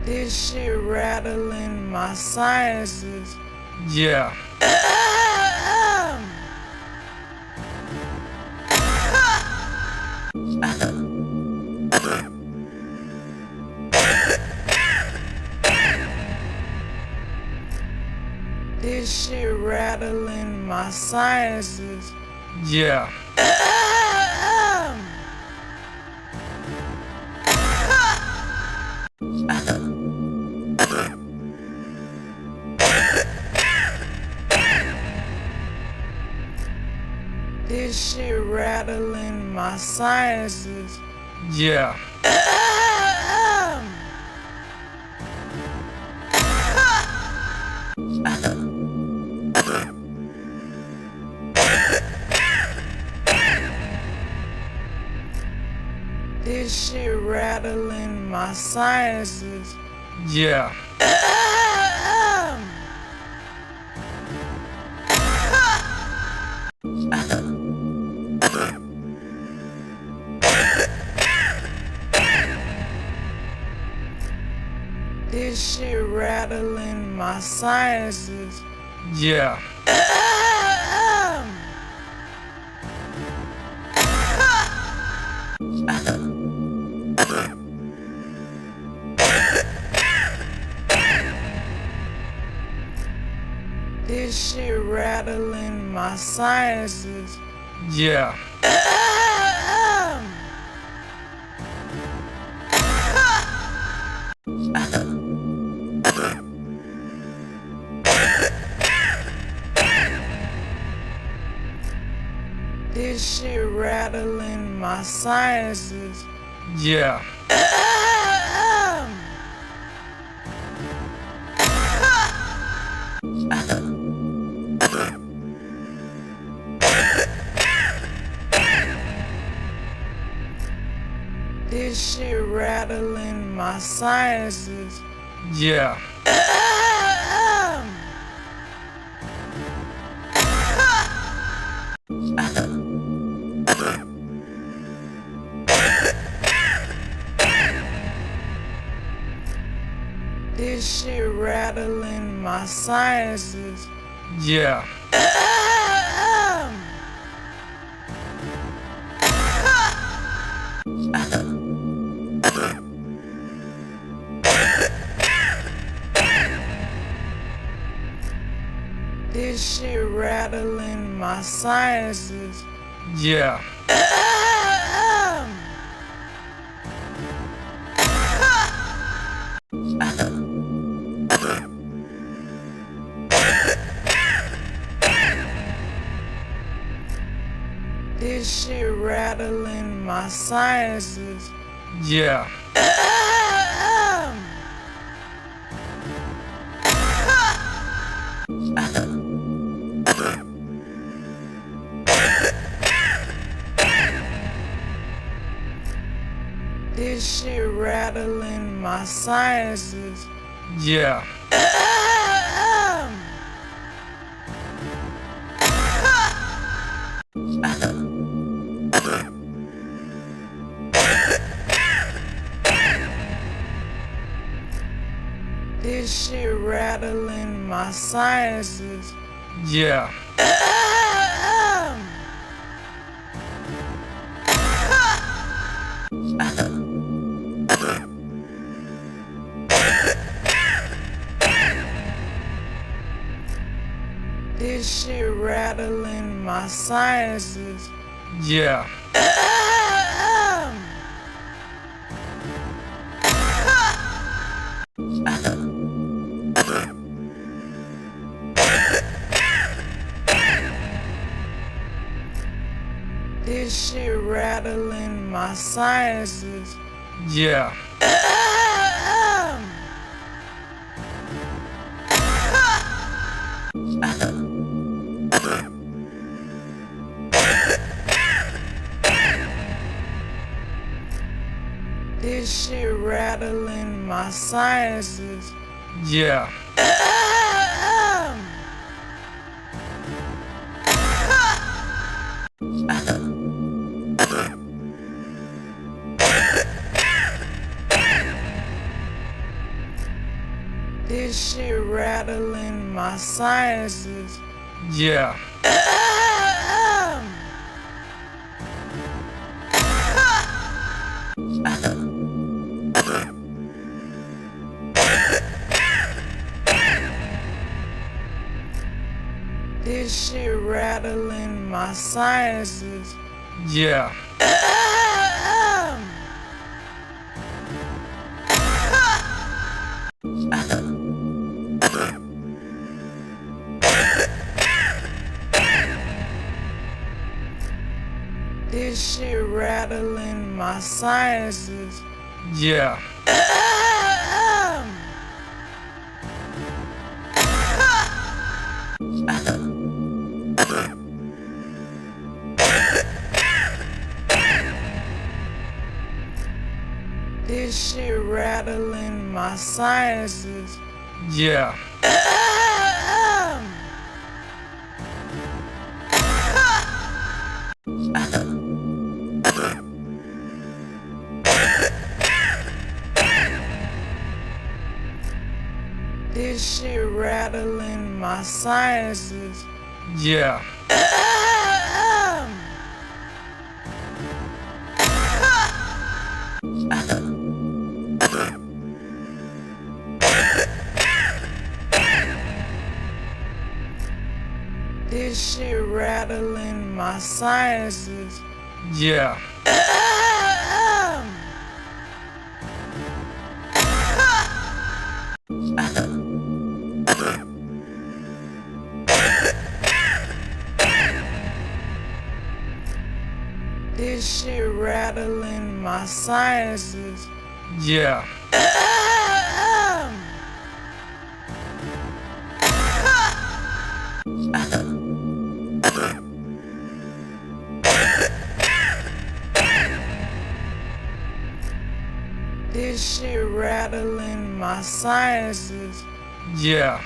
This shit rattling my sinuses. Yeah. This shit rattling my sinuses. Yeah. This shit rattling my sinuses. Yeah. This shit rattling my sinuses. Yeah. This shit rattling my sinuses. Yeah. This shit rattling my sinuses. Yeah. This shit rattling my sinuses. Yeah. This shit rattling my sinuses. Yeah. This shit rattling my sinuses. Yeah. This shit rattling my sinuses. Yeah. This shit rattling my sinuses. Yeah. This shit rattling my sinuses. Yeah. This shit rattling my sinuses. Yeah. This shit rattling my sinuses. Yeah. This shit rattling my sinuses. Yeah. This shit rattling my sinuses. Yeah. This shit rattling my sinuses. Yeah. This shit rattling my sinuses. Yeah. This shit rattling my sinuses. Yeah. This shit rattling my sinuses. Yeah. This shit rattling my sinuses. Yeah. This shit rattling my sinuses. Yeah. This shit rattling my sinuses. Yeah. This shit rattling my sinuses. Yeah.